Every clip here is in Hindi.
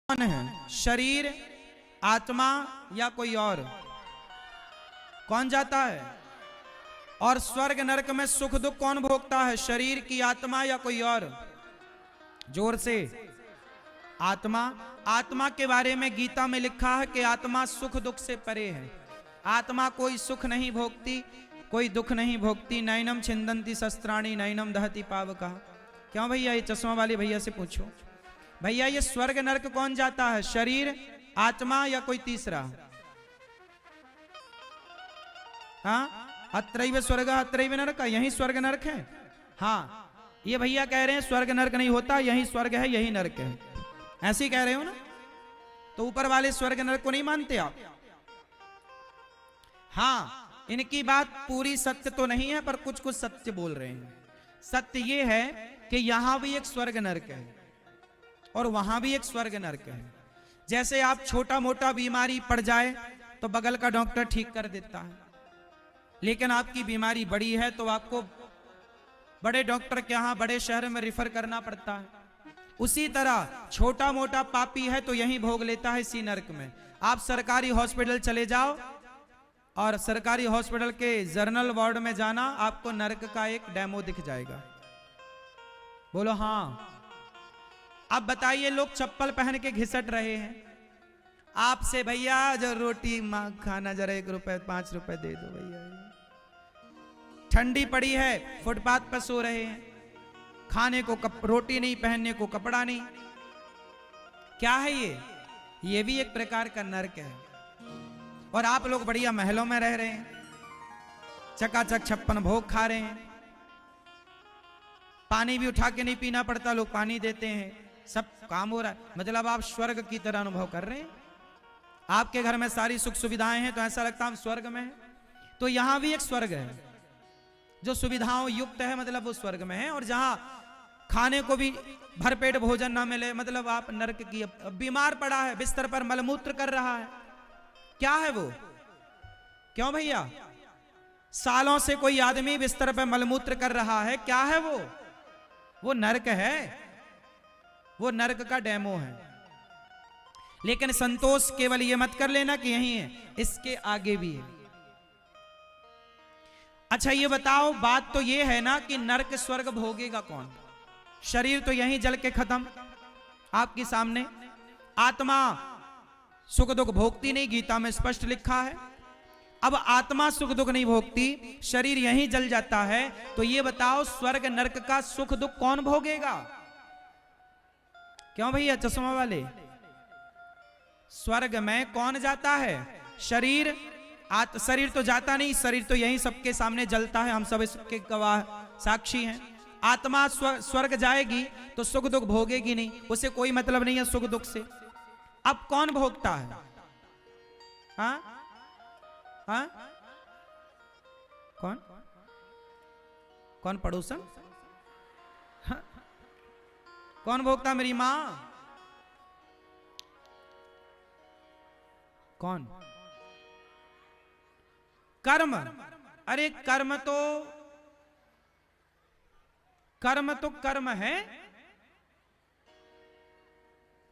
कौन है, शरीर, आत्मा या कोई और? कौन जाता है? और स्वर्ग नरक में सुख दुख कौन भोगता है, शरीर की आत्मा या कोई और? जोर से। आत्मा। आत्मा के बारे में गीता में लिखा है कि आत्मा सुख दुख से परे है। आत्मा कोई सुख नहीं भोगती, कोई दुख नहीं भोगती। नैनम छिंदंती शस्त्राणी नैनम दहती पावका। क्यों भैया? ये चश्मा वाले भैया से पूछो। भैया ये स्वर्ग नरक कौन जाता है, शरीर, आत्मा या कोई तीसरा? हाँ, अत्रैव स्वर्ग अत्रैव नरक, यही स्वर्ग नरक है। हाँ, ये भैया कह रहे हैं स्वर्ग नरक नहीं होता, यही स्वर्ग है यही नरक है। ऐसे ही कह रहे हो ना? तो ऊपर वाले स्वर्ग नरक को नहीं मानते आप? हाँ, इनकी बात पूरी सत्य तो नहीं है, पर कुछ कुछ सत्य बोल रहे हैं। सत्य ये है कि यहां भी एक स्वर्ग नरक है और वहां भी एक स्वर्ग नरक है। जैसे आप छोटा मोटा बीमारी पड़ जाए तो बगल का डॉक्टर ठीक कर देता है, लेकिन आपकी बीमारी बड़ी है तो आपको बड़े डॉक्टर के यहां बड़े शहर में रिफर करना पड़ता है। उसी तरह छोटा मोटा पापी है तो यहीं भोग लेता है इसी नरक में। आप सरकारी हॉस्पिटल चले जाओ और सरकारी हॉस्पिटल के जर्नल वार्ड में जाना, आपको नरक का एक डेमो दिख जाएगा। बोलो हाँ। अब बताइए, लोग चप्पल पहन के घिसट रहे हैं आपसे, भैया जो रोटी खाना जरा 1 रुपए 5 रुपए दे दो भैया। ठंडी पड़ी है, फुटपाथ पर सो रहे हैं, खाने को रोटी नहीं, पहनने को कपड़ा नहीं। क्या है ये भी एक प्रकार का नरक है। और आप लोग बढ़िया महलों में रह रहे हैं, चकाचक 56 भोग खा रहे हैं, पानी भी उठा के नहीं पीना पड़ता, लोग पानी देते हैं, सब काम हो रहा है। मतलब आप स्वर्ग की तरह अनुभव कर रहे हैं। आपके घर में सारी सुख सुविधाएं हैं तो ऐसा लगता है हम स्वर्ग में हैं। तो यहां भी एक स्वर्ग है जो सुविधाओं युक्त है, मतलब वो स्वर्ग में है। और जहां खाने को भी भरपेट भोजन ना मिले, मतलब आप नरक की। बीमार पड़ा है, बिस्तर पर मलमूत्र कर रहा है, क्या है वो? क्यों भैया? सालों से कोई आदमी बिस्तर पर मलमूत्र कर रहा है, क्या है वो? वो नरक है, वो नरक का डेमो है। लेकिन संतोष केवल ये मत कर लेना कि यही है, इसके आगे भी है। अच्छा ये बताओ, बात तो ये है ना कि नरक स्वर्ग भोगेगा कौन? शरीर तो यहीं जल के खत्म आपके सामने। आत्मा सुख दुख भोगती नहीं, गीता में स्पष्ट लिखा है। अब आत्मा सुख दुख नहीं भोगती, शरीर यहीं जल जाता है, तो ये बताओ स्वर्ग नरक का सुख दुख कौन भोगेगा? क्यों भैया चश्मा वाले? स्वर्ग में कौन जाता है? शरीर। शरीर तो जाता नहीं, शरीर तो यहीं सबके सामने जलता है, हम सब इसके गवाह साक्षी हैं। आत्मा स्वर्ग जाएगी तो सुख दुख भोगेगी नहीं, उसे कोई मतलब नहीं है सुख दुख से। अब कौन भोगता है? हाँ हाँ, कौन कौन पड़ोसन? हाँ? कौन भोगता? मेरी मां। कौन? कर्म। अरे कर्म तो कर्म है,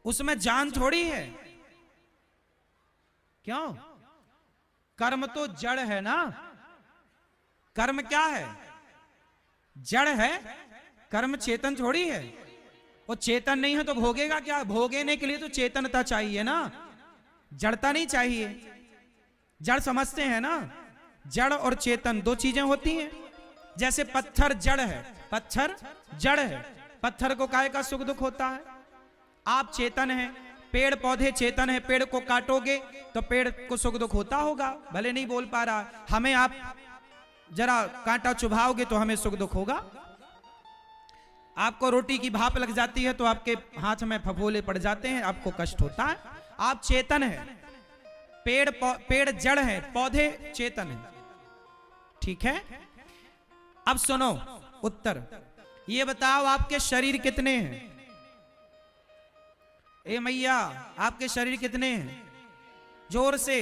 उसमें जान थोड़ी है। क्यों? कर्म तो जड़ है ना। कर्म क्या है? जड़ है। कर्म चेतन थोड़ी है। वो चेतन नहीं है तो भोगेगा क्या? भोगने के लिए तो चेतनता चाहिए ना, जड़ता नहीं चाहिए। जड़ समझते हैं ना, जड़ और चेतन दो चीजें होती हैं। जैसे पत्थर जड़ है, पत्थर जड़ है, पत्थर को काहे का सुख दुख होता है? आप चेतन हैं, पेड़ पौधे चेतन है, पेड़ को काटोगे तो पेड़ को सुख दुख होता होगा, भले नहीं बोल पा रहा। हमें आप जरा कांटा चुभाओगे तो हमें सुख दुख होगा। आपको रोटी की भाप लग जाती है तो आपके हाथ में फफोले पड़ जाते हैं, आपको कष्ट होता है। आप चेतन हैं, पेड़ जड़ है, पौधे चेतन है, ठीक है। अब सुनो उत्तर। ये बताओ आपके शरीर कितने हैं? ए मैया, आपके शरीर कितने हैं? जोर से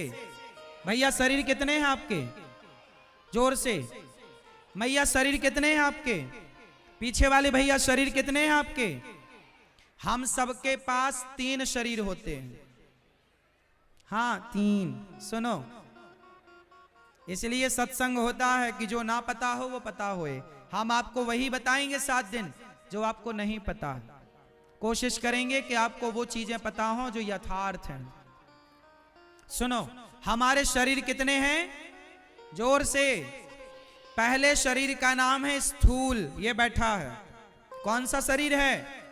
भैया, शरीर कितने हैं आपके? जोर से मैया, शरीर कितने हैं आपके? पीछे वाले भैया, शरीर कितने हैं आपके? हम सबके पास 3 शरीर होते हैं। हाँ 3। सुनो, इसलिए सत्संग होता है कि जो ना पता हो वो पता होए। हम आपको वही बताएंगे 7 दिन जो आपको नहीं पता। कोशिश करेंगे कि आपको वो चीजें पता हो जो यथार्थ हैं। सुनो, हमारे शरीर कितने हैं? जोर से। पहले शरीर का नाम है स्थूल, ये बैठा है। कौन सा शरीर है?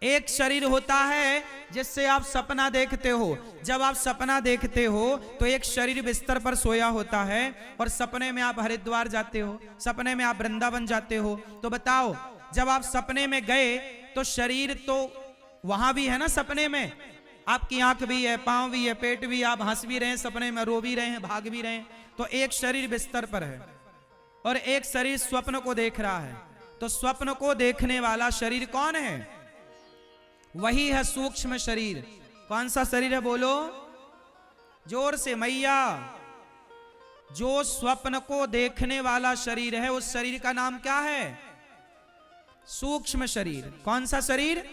एक शरीर होता है जिससे आप सपना देखते हो। जब आप सपना देखते हो तो एक शरीर बिस्तर पर सोया होता है और सपने में आप हरिद्वार जाते हो, सपने में आप वृंदावन जाते हो। तो बताओ, जब आप सपने में गए तो शरीर तो वहां भी है ना, सपने में आपकी आंख भी है, पांव भी है, पेट भी, आप हंस भी रहे हैं, सपने में रो भी रहे हैं, भाग भी रहे हैं। तो एक शरीर बिस्तर पर है और एक शरीर स्वप्न को देख रहा है। तो स्वप्न को देखने वाला शरीर कौन है? वही है सूक्ष्म शरीर। कौन सा शरीर है? बोलो जोर से मैया। जो स्वप्न को देखने वाला शरीर है उस शरीर का नाम क्या है? सूक्ष्म शरीर। कौन सा शरीर?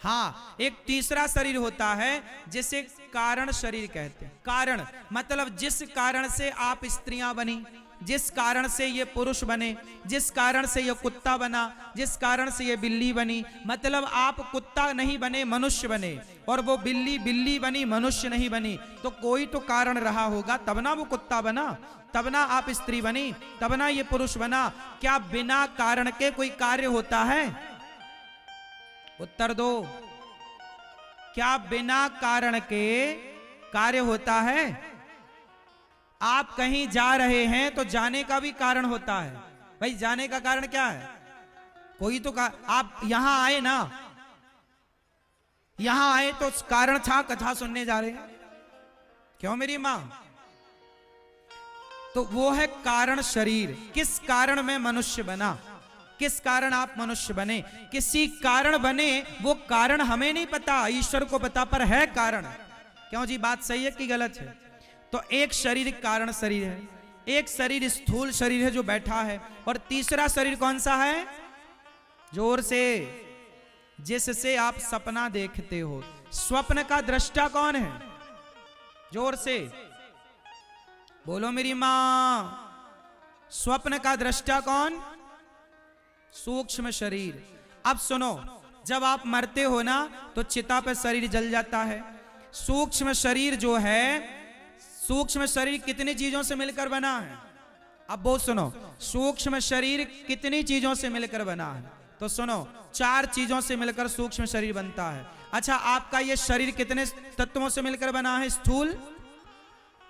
हाँ, एक तीसरा शरीर होता है जिसे कारण शरीर कहते हैं। कारण मतलब जिस कारण से आप स्त्रियां बनी, जिस कारण से ये पुरुष बने, जिस कारण से ये कुत्ता बना, जिस कारण से ये बिल्ली बनी। मतलब आप कुत्ता नहीं बने, मनुष्य बने, और वो बिल्ली बिल्ली बनी, मनुष्य नहीं बनी। तो कोई तो कारण रहा होगा, तब ना वो कुत्ता बना, तब ना आप स्त्री बनी, तब ना ये पुरुष बना। क्या बिना कारण के कोई कार्य होता है? उत्तर दो। क्या बिना कारण के कार्य होता है? आप कहीं जा रहे हैं तो जाने का भी कारण होता है। भाई जाने का कारण क्या है? कोई तो आप यहां आए ना, यहां आए तो कारण था, कथा सुनने जा रहे हैं। क्यों मेरी मां? तो वो है कारण शरीर। किस कारण में मनुष्य बना, किस कारण आप मनुष्य बने, किसी कारण बने। वो कारण हमें नहीं पता, ईश्वर को पता, पर है कारण। क्यों जी, बात सही है कि गलत है? तो एक शरीर कारण शरीर है, एक शरीर स्थूल शरीर है जो बैठा है, और तीसरा शरीर कौन सा है? जोर से। जिससे आप सपना देखते हो। स्वप्न का दृष्टा कौन है? जोर से बोलो मेरी मां। स्वप्न का दृष्टा कौन? सूक्ष्म शरीर। अब सुनो, जब आप मरते हो ना तो चिता पर शरीर जल जाता है। सूक्ष्म शरीर जो है, सूक्ष्म शरीर कितनी चीजों से मिलकर बना है? अब बहुत सुनो, सूक्ष्म शरीर कितनी चीजों से मिलकर बना है? तो सुनो, 4 चीजों से मिलकर सूक्ष्म शरीर बनता है। अच्छा, आपका ये शरीर कितने तत्वों से मिलकर बना है? स्थूल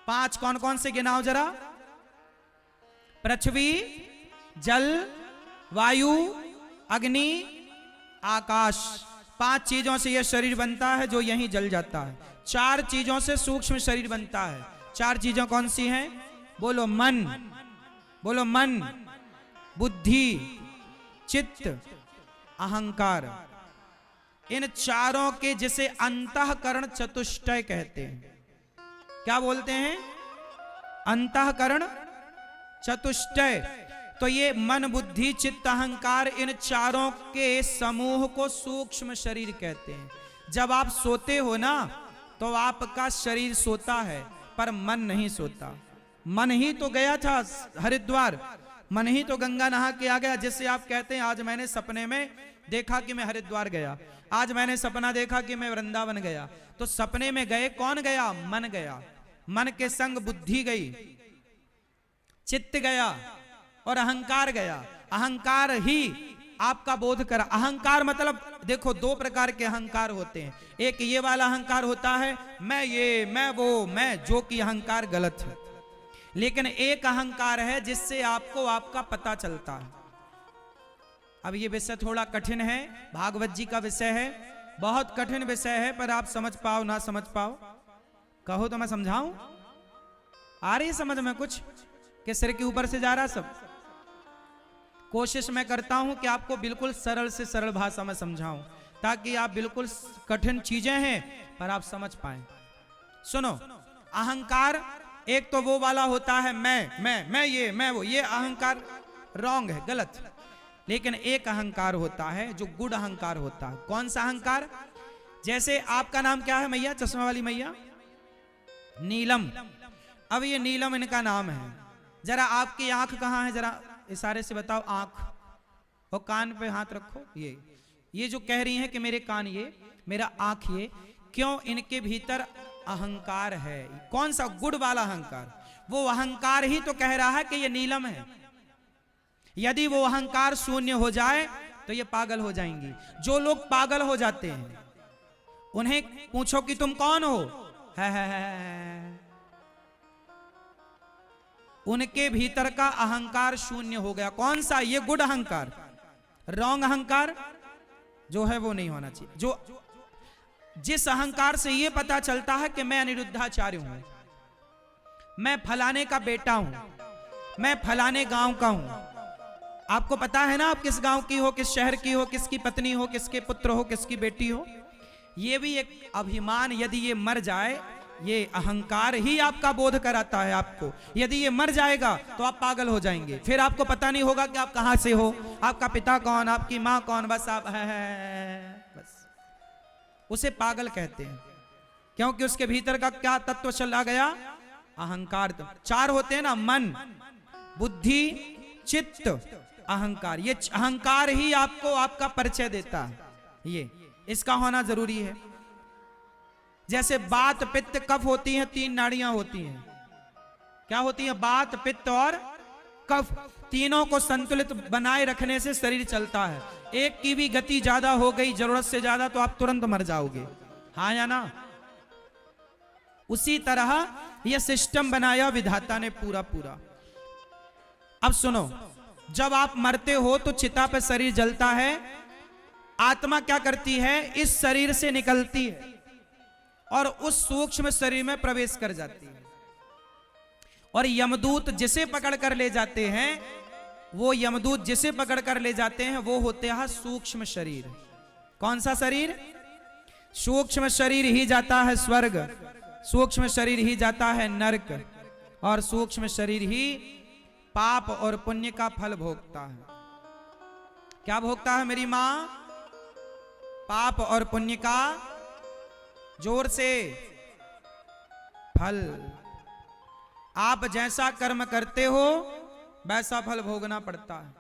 5। कौन कौन से गिनाओ जरा? पृथ्वी, जल, वायु, अग्नि, आकाश। 5 चीजों से यह शरीर बनता है जो यहीं जल जाता है। 4 चीजों से सूक्ष्म शरीर बनता है। 4 चीजों कौन सी हैं? बोलो मन, बोलो मन, बुद्धि, चित्त, अहंकार। इन चारों के जिसे अंतःकरण चतुष्टय कहते हैं। क्या बोलते हैं? अंतःकरण चतुष्टय। तो ये मन, बुद्धि, चित्त, अहंकार, इन चारों के समूह को सूक्ष्म शरीर कहते हैं। जब आप सोते हो ना तो आपका शरीर सोता है पर मन नहीं सोता। मन ही तो गया था हरिद्वार, मन ही तो गंगा नहा के आ गया। जिससे आप कहते हैं आज मैंने सपने में देखा कि मैं हरिद्वार गया, आज मैंने सपना देखा कि मैं वृंदावन गया। तो सपने में गए कौन गया? मन गया। मन के संग बुद्धि गई, चित्त गया और अहंकार गया। अहंकार ही आपका बोध करा। अहंकार मतलब देखो 2 प्रकार के अहंकार होते हैं। एक ये वाला अहंकार होता है मैं ये, मैं वो, मैं, जो कि अहंकार गलत है। लेकिन एक अहंकार है जिससे आपको आपका पता चलता है। अब ये विषय थोड़ा कठिन है, भागवत जी का विषय है, बहुत कठिन विषय है, पर आप समझ पाओ ना समझ पाओ, कहो तो मैं समझाऊं। आ रही समझ में कुछ कि सिर के ऊपर से जा रहा सब? कोशिश मैं करता हूं कि आपको बिल्कुल सरल से सरल भाषा में समझाऊं, ताकि आप बिल्कुल कठिन चीजें हैं पर आप समझ पाएं। सुनो, अहंकार एक तो वो वाला होता है मैं ये, मैं वो, ये अहंकार रॉन्ग है, गलत। लेकिन एक अहंकार होता है जो गुड़ अहंकार होता है। कौन सा अहंकार? जैसे आपका नाम क्या है मैया, चश्मा वाली मैया? नीलम। अब ये नीलम इनका नाम है। जरा आपकी आंख कहाँ है, जरा इशारे से बताओ आंख, और कान पे हाथ रखो। ये जो कह रही हैं कि मेरे कान ये, मेरा आंख ये, क्यों? इनके भीतर अहंकार है। कौन सा? गुड़ वाला अहंकार। वो अहंकार ही तो कह रहा है कि ये नीलम है। यदि वो अहंकार शून्य हो जाए तो ये पागल हो जाएंगी। जो लोग पागल हो जाते हैं उन्हें पूछो कि तुम कौन हो, है। उनके भीतर का अहंकार शून्य हो गया। कौन सा? ये गुड अहंकार। रॉन्ग अहंकार जो है वो नहीं होना चाहिए। जो जिस अहंकार से ये पता चलता है कि मैं अनिरुद्धाचार्य हूं, मैं फलाने का बेटा हूं, मैं फलाने गांव का हूं। आपको पता है ना आप किस गांव की हो, किस शहर की हो, किसकी पत्नी हो, किसके पुत्र हो, किसकी बेटी हो। ये भी एक अभिमान, यदि ये मर जाए, ये अहंकार ही आपका बोध कराता है आपको। यदि ये मर जाएगा तो आप पागल हो जाएंगे। फिर आपको पता नहीं होगा कि आप कहां से हो, आपका पिता कौन, आपकी मां कौन, बस आप है। बस उसे पागल कहते हैं, क्योंकि उसके भीतर का क्या तत्व चला गया? अहंकार। चार होते हैं ना, मन, बुद्धि, चित्त, अहंकार। ये अहंकार ही आपको आपका परिचय देता है। ये इसका होना जरूरी है। जैसे बात, पित्त, कफ होती हैं, तीन नाड़ियां होती हैं। क्या होती हैं? बात, पित्त और कफ। तीनों को संतुलित बनाए रखने से शरीर चलता है। एक की भी गति ज्यादा हो गई, जरूरत से ज्यादा, तो आप तुरंत मर जाओगे। हाँ या ना? उसी तरह यह सिस्टम बनाया विधाता ने पूरा। अब सुनो, जब आप मरते हो तो चिता पर शरीर जलता है। आत्मा क्या करती है? इस शरीर से निकलती है और उस सूक्ष्म शरीर में प्रवेश कर जाती है। और यमदूत जिसे पकड़ कर ले जाते हैं, वो यमदूत जिसे पकड़ कर ले जाते हैं वो होते हैं सूक्ष्म शरीर। कौन सा शरीर? सूक्ष्म शरीर ही जाता है स्वर्ग, सूक्ष्म शरीर ही जाता है नरक, और सूक्ष्म शरीर ही पाप और पुण्य का फल भोगता है। क्या भोगता है मेरी मां? पाप और पुण्य का, जोर से, फल। आप जैसा कर्म करते हो वैसा फल भोगना पड़ता है।